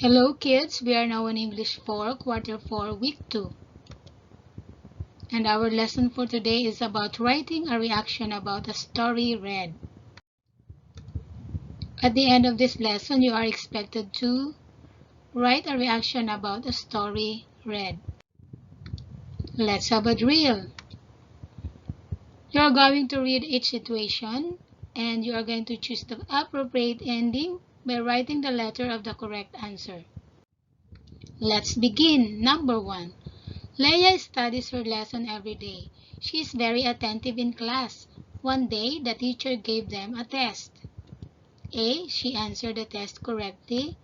Hello kids, we are now in English 4, Quarter 4, Week 2. And our lesson for today is about writing a reaction about a story read. At the end of this lesson, you are expected to write a reaction about a story read. Let's have a drill. You are going to read each situation and you are going to choose the appropriate ending by writing the letter of the correct answer. Let's begin. Number 1. Leia studies her lesson every day. She is very attentive in class. One day, the teacher gave them a test. A. She answered the test correctly.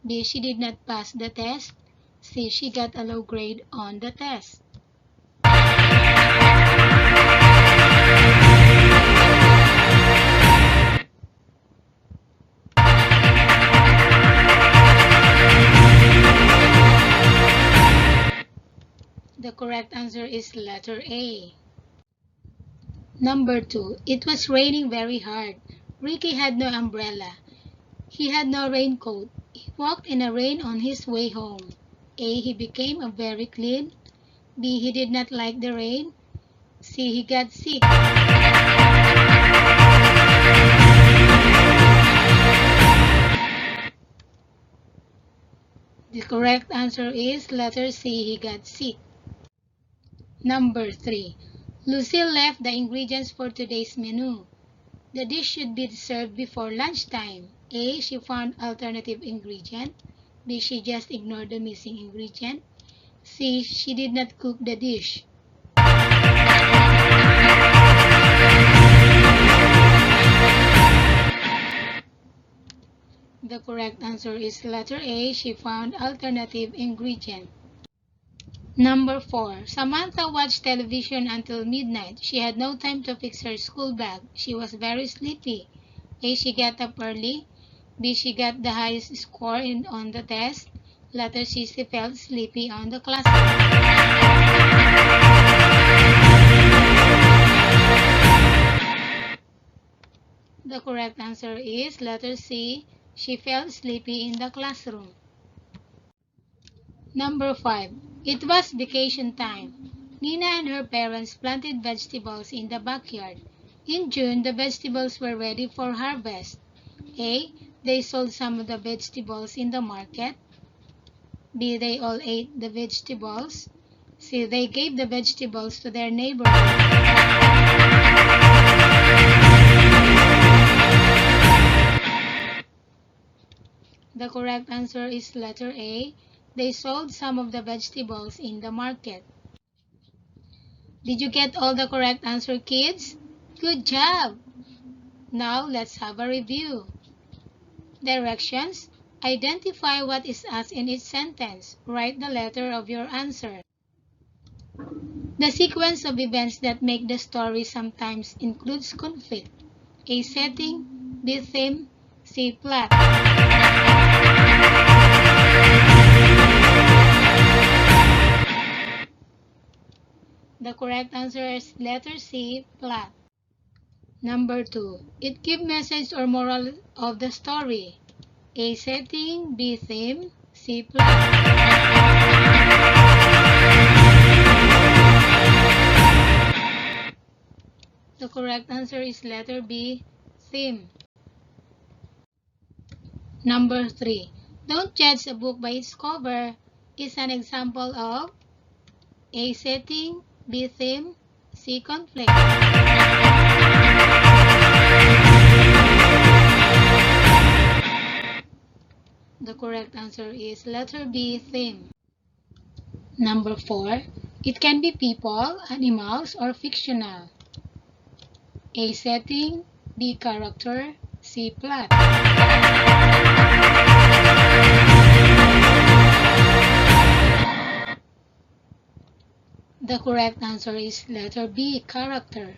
B. She did not pass the test. C. She got a low grade on the test. The correct answer is letter A. Number 2. It was raining very hard. Ricky had no umbrella. He had no raincoat. He walked in the rain on his way home. A. He became a very clean. B. He did not like the rain. C. He got sick. The correct answer is letter C. He got sick. Number 3. Lucille left the ingredients for today's menu. The dish should be served before lunchtime. A. She found alternative ingredient. B. She just ignored the missing ingredient. C. She did not cook the dish. The correct answer is letter A. She found alternative ingredient. Number 4. Samantha watched television until midnight. She had no time to fix her school bag. She was very sleepy. A. She got up early. B. She got the highest score on the test. Letter C. She felt sleepy on the classroom. The correct answer is letter C. She felt sleepy in the classroom. Number 5. It was vacation time. Nina and her parents planted vegetables in the backyard. In June, the vegetables were ready for harvest. A. They sold some of the vegetables in the market. B. They all ate the vegetables. C. They gave the vegetables to their neighborhood. The correct answer is letter A. They sold some of the vegetables in the market. Did you get all the correct answer, kids? Good job! Now let's have a review. Directions. Identify what is asked in each sentence. Write the letter of your answer. The sequence of events that make the story sometimes includes conflict. A. Setting. B. Theme. C. Plot. The correct answer is letter C. Plot. Number 2. It gives message or moral of the story. A. Setting. B. Theme. C. Plot. The correct answer is letter B. Theme. Number 3. Don't judge a book by its cover is an example of A. Setting. B. Theme. C. Conflict. The correct answer is letter B. Theme. Number 4. It can be people, animals, or fictional. A. Setting. B. Character. C. Plot. The correct answer is letter B. Character.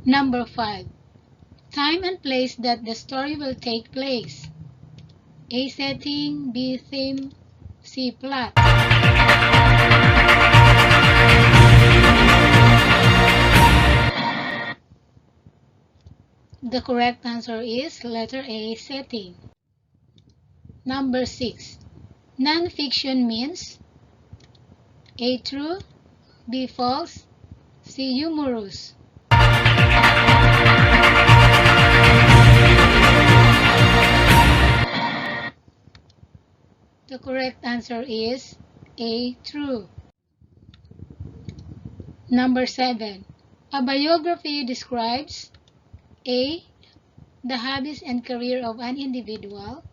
Number 5. Time and place that the story will take place. A. Setting. B. Theme. C. Plot. The correct answer is letter A. Setting. Number 6. Non-fiction means A. True, B. False, C. Humorous. The correct answer is A. True. Number 7. A biography describes A. The hobbies and career of an individual,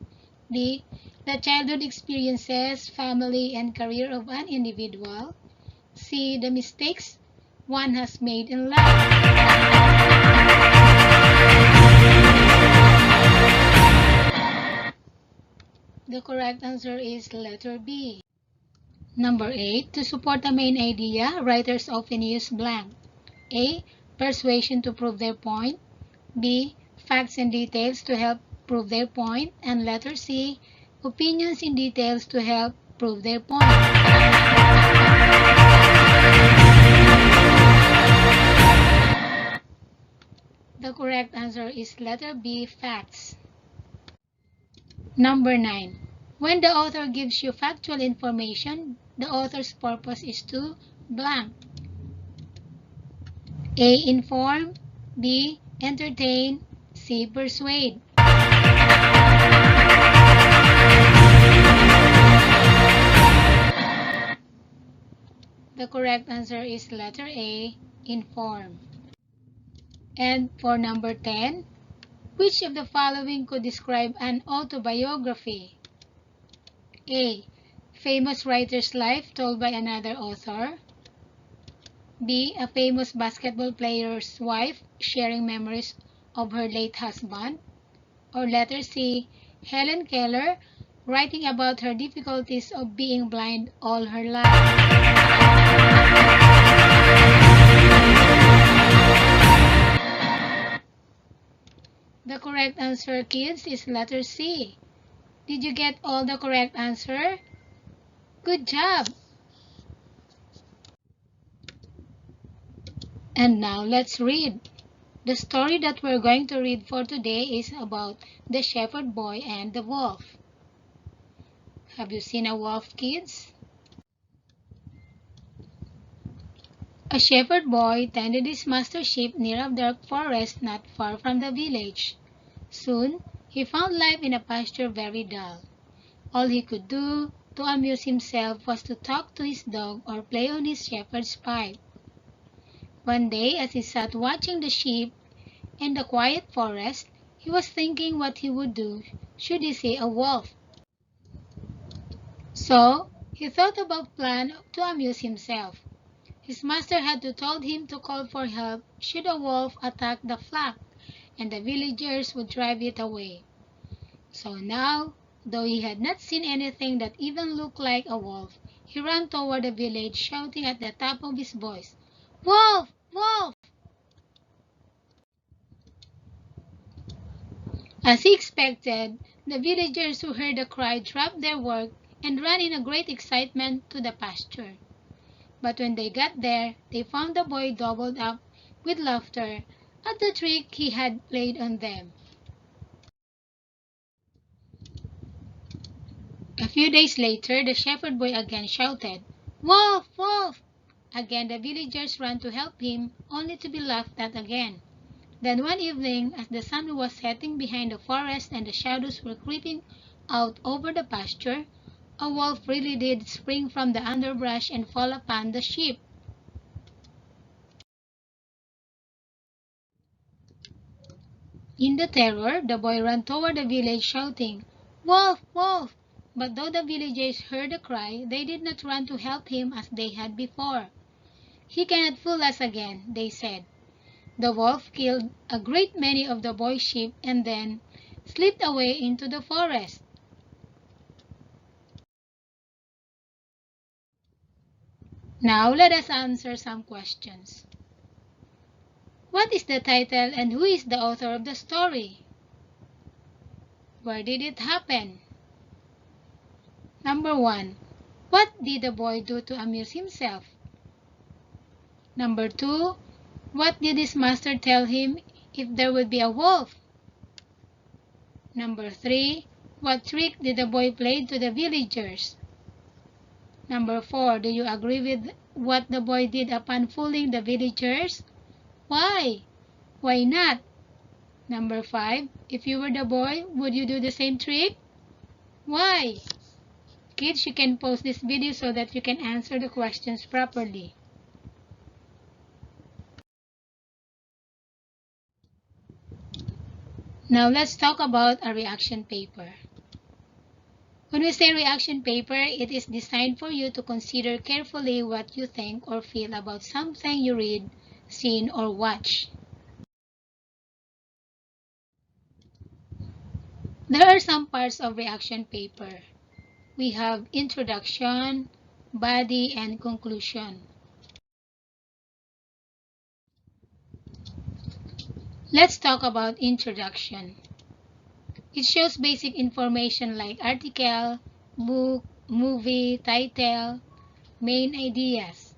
B. The childhood experiences, family, and career of an individual, C. The mistakes one has made in life. The correct answer is letter B. Number 8. To support a main idea, writers often use blank. A. Persuasion to prove their point, B. Facts and details to help prove their point, and letter C. Opinions in details to help prove their point. The correct answer is letter B. Facts. Number 9. When the author gives you factual information, the author's purpose is to blank. A. Inform, B. Entertain, C. Persuade. The correct answer is letter A. Inform. And for number 10, which of the following could describe an autobiography? A. Famous writer's life told by another author. B. A famous basketball player's wife sharing memories of her late husband. Or letter C. Helen Keller writing about her difficulties of being blind all her life. The correct answer, kids, is letter C. Did you get all the correct answer? Good job! And now let's read. The story that we're going to read for today is about the shepherd boy and the wolf. Have you seen a wolf, kids? A shepherd boy tended his master's sheep near a dark forest not far from the village. Soon, he found life in a pasture very dull. All he could do to amuse himself was to talk to his dog or play on his shepherd's pipe. One day, as he sat watching the sheep in the quiet forest, he was thinking what he would do should he see a wolf. So, he thought about a plan to amuse himself. His master had told him to call for help should a wolf attack the flock, and the villagers would drive it away. So now, though he had not seen anything that even looked like a wolf, he ran toward the village shouting at the top of his voice, "Wolf! Wolf!" As he expected, the villagers who heard the cry dropped their work and ran in a great excitement to the pasture. But when they got there, they found the boy doubled up with laughter at the trick he had played on them. A few days later, the shepherd boy again shouted, "Wolf! Wolf!" Again the villagers ran to help him, only to be laughed at again. Then one evening, as the sun was setting behind the forest and the shadows were creeping out over the pasture, a wolf really did spring from the underbrush and fall upon the sheep. In the terror, the boy ran toward the village shouting, "Wolf! Wolf!" But though the villagers heard the cry, they did not run to help him as they had before. "He cannot fool us again," they said. The wolf killed a great many of the boy's sheep and then slipped away into the forest. Now let us answer some questions. What is the title and who is the author of the story? Where did it happen? Number 1. What did the boy do to amuse himself? Number 2. What did his master tell him if there would be a wolf? Number 3. What trick did the boy play to the villagers? Number 4. Do you agree with what the boy did upon fooling the villagers? Why? Why not? Number 5. If you were the boy, would you do the same trick? Why? Kids, you can pause this video so that you can answer the questions properly. Now let's talk about a reaction paper. When we say reaction paper, it is designed for you to consider carefully what you think or feel about something you read, seen, or watch. There are some parts of reaction paper. We have introduction, body, and conclusion. Let's talk about introduction. It shows basic information like article, book, movie, title, main ideas.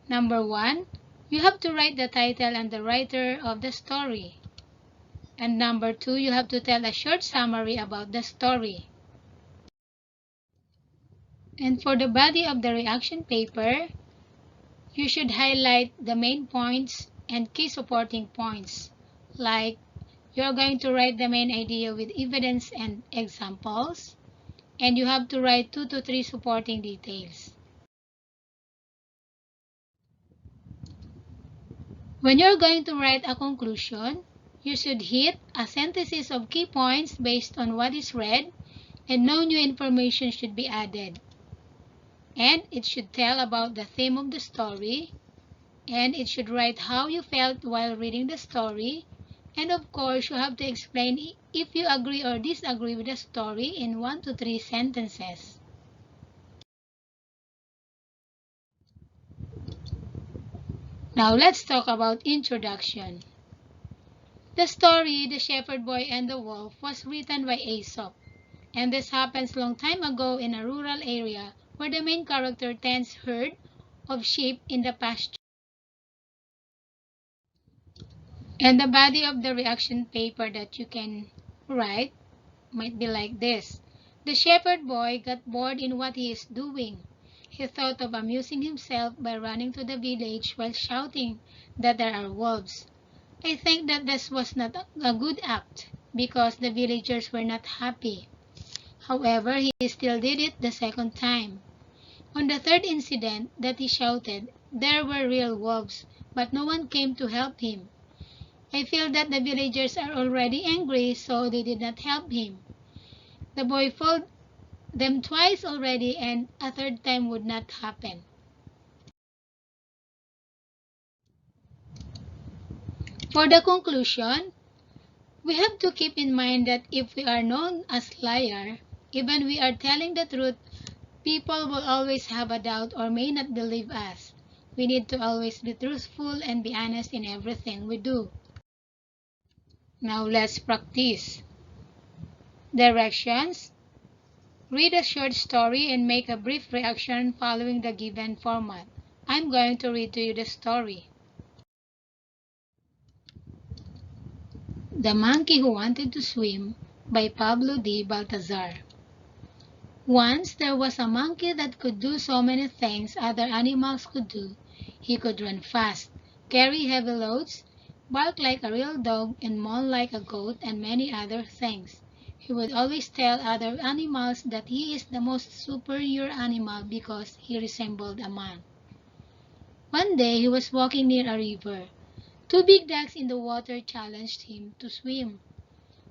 Number 1, you have to write the title and the writer of the story. And number 2, you have to tell a short summary about the story. And for the body of the reaction paper, you should highlight the main points and key supporting points. Like, you're going to write the main idea with evidence and examples, and you have to write 2 to 3 supporting details. When you're going to write a conclusion, you should hit a synthesis of key points based on what is read, and no new information should be added. And it should tell about the theme of the story, and it should write how you felt while reading the story, and of course you have to explain if you agree or disagree with the story in 1 to 3 sentences. Now let's talk about introduction. The story, The Shepherd Boy and the Wolf, was written by Aesop, and this happens long time ago in a rural area where the main character tends herd of sheep in the pasture. And the body of the reaction paper that you can write might be like this. The shepherd boy got bored in what he is doing. He thought of amusing himself by running to the village while shouting that there are wolves. I think that this was not a good act because the villagers were not happy. However, he still did it the second time. On the third incident that he shouted, there were real wolves, but no one came to help him. I feel that the villagers are already angry, so they did not help him. The boy fooled them twice already, and a third time would not happen. For the conclusion, we have to keep in mind that if we are known as liar, even we are telling the truth, people will always have a doubt or may not believe us. We need to always be truthful and be honest in everything we do. Now let's practice. Directions. Read a short story and make a brief reaction following the given format. I'm going to read to you the story. The Monkey Who Wanted to Swim by Pablo D. Baltazar. Once there was a monkey that could do so many things other animals could do. He could run fast, carry heavy loads, bark like a real dog, and moan like a goat, and many other things. He would always tell other animals that he is the most superior animal because he resembled a man. One day he was walking near a river. Two big ducks in the water challenged him to swim.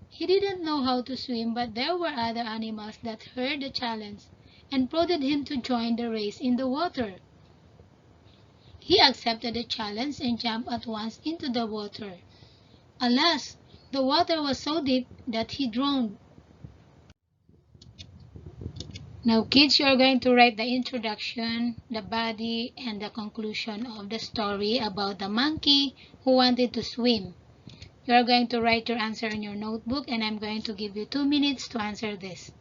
He didn't know how to swim, but there were other animals that heard the challenge and prodded him to join the race in the water. He accepted the challenge and jumped at once into the water. Alas, the water was so deep that he drowned. Now kids, you are going to write the introduction, the body, and the conclusion of the story about the monkey who wanted to swim. You are going to write your answer in your notebook, and I'm going to give you 2 minutes to answer this.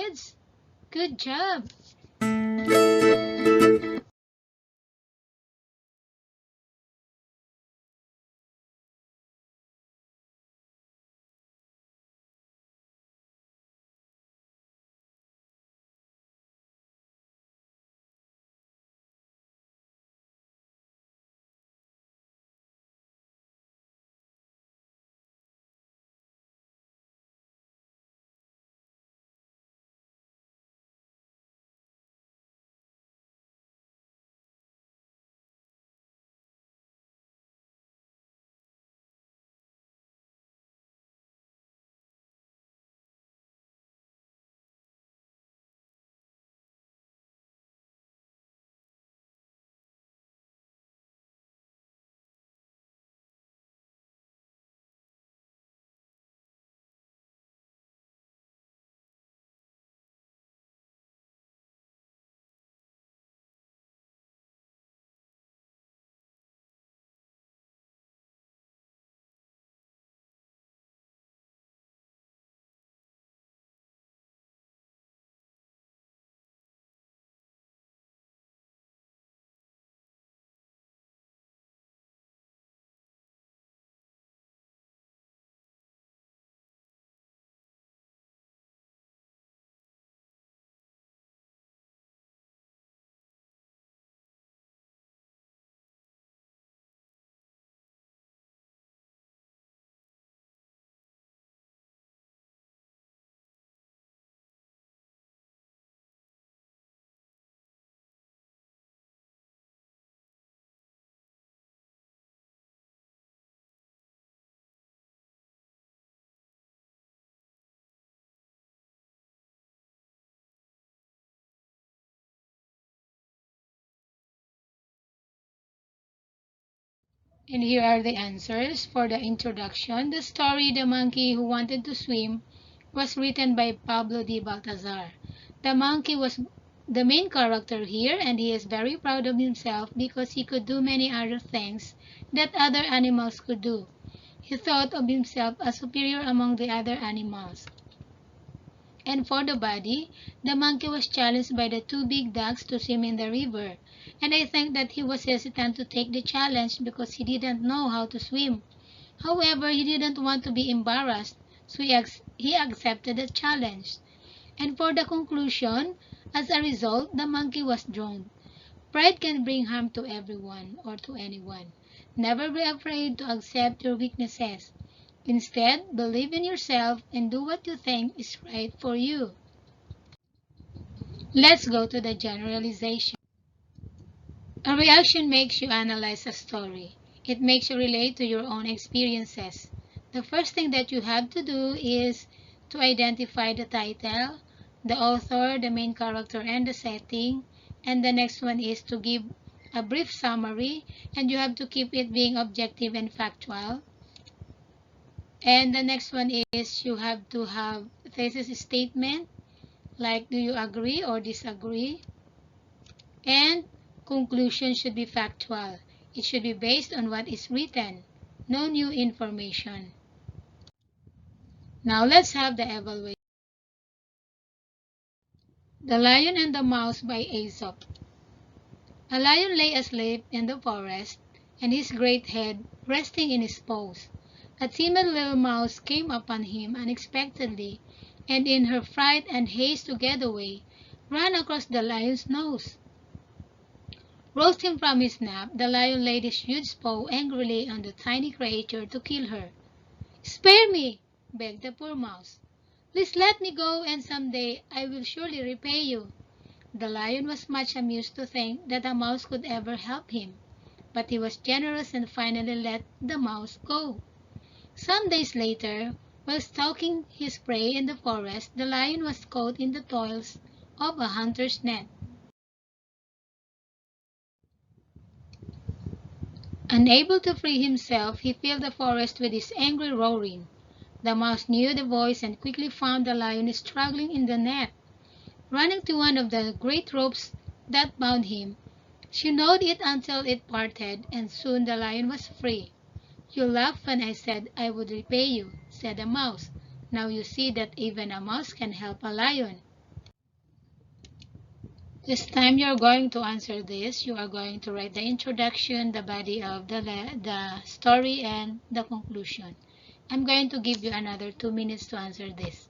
kids. Good job! And here are the answers. For the introduction, the story The Monkey Who Wanted to Swim was written by Pablo D. Baltazar. The monkey was the main character here, and he is very proud of himself because he could do many other things that other animals could do. He thought of himself as superior among the other animals. And for the body, the monkey was challenged by the two big ducks to swim in the river. And I think that he was hesitant to take the challenge because he didn't know how to swim. However, he didn't want to be embarrassed, so he accepted the challenge. And for the conclusion, as a result, the monkey was drowned. Pride can bring harm to everyone or to anyone. Never be afraid to accept your weaknesses. Instead, believe in yourself and do what you think is right for you. Let's go to the generalization. A reaction makes you analyze a story. It makes you relate to your own experiences. The first thing that you have to do is to identify the title, the author, the main character, and the setting. And the next one is to give a brief summary, and you have to keep it being objective and factual. And the next one is you have to have a thesis statement, like do you agree or disagree? And conclusion should be factual. It should be based on what is written, no new information. Now let's have the evaluation. The Lion and the Mouse by Aesop. A lion lay asleep in the forest, and his great head resting in his paws. A timid little mouse came upon him unexpectedly, and in her fright and haste to get away, ran across the lion's nose. Rousing from his nap, the lion laid his huge paw angrily on the tiny creature to kill her. "Spare me!" begged the poor mouse. "Please let me go, and some day I will surely repay you." The lion was much amused to think that a mouse could ever help him, but he was generous and finally let the mouse go. Some days later, while stalking his prey in the forest, the lion was caught in the toils of a hunter's net. Unable to free himself, he filled the forest with his angry roaring. The mouse knew the voice and quickly found the lion struggling in the net. Running to one of the great ropes that bound him, she gnawed it until it parted, and soon the lion was free. "You laughed when I said I would repay you," said the mouse. "Now you see that even a mouse can help a lion." This time you're going to answer this. You are going to write the introduction, the body of the story, and the conclusion. I'm going to give you another 2 minutes to answer this.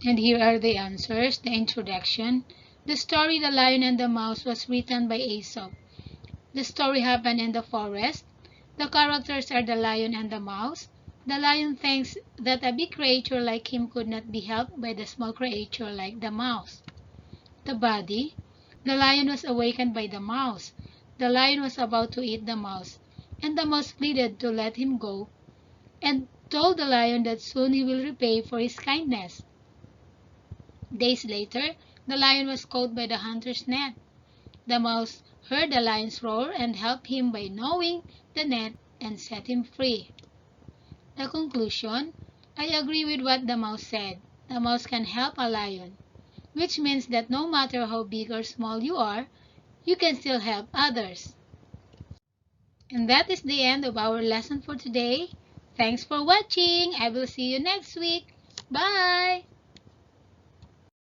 And here are the answers. The introduction. The story The Lion and the Mouse was written by Aesop. The story happened in the forest. The characters are the lion and the mouse. The lion thinks that a big creature like him could not be helped by the small creature like the mouse. The body. The lion was awakened by the mouse. The lion was about to eat the mouse, and the mouse pleaded to let him go, and told the lion that soon he will repay for his kindness. Days later, the lion was caught by the hunter's net. The mouse heard the lion's roar and helped him by gnawing the net and set him free. The conclusion: I agree with what the mouse said. The mouse can help a lion, which means that no matter how big or small you are, you can still help others. And that is the end of our lesson for today. Thanks for watching. I will see you next week. Bye!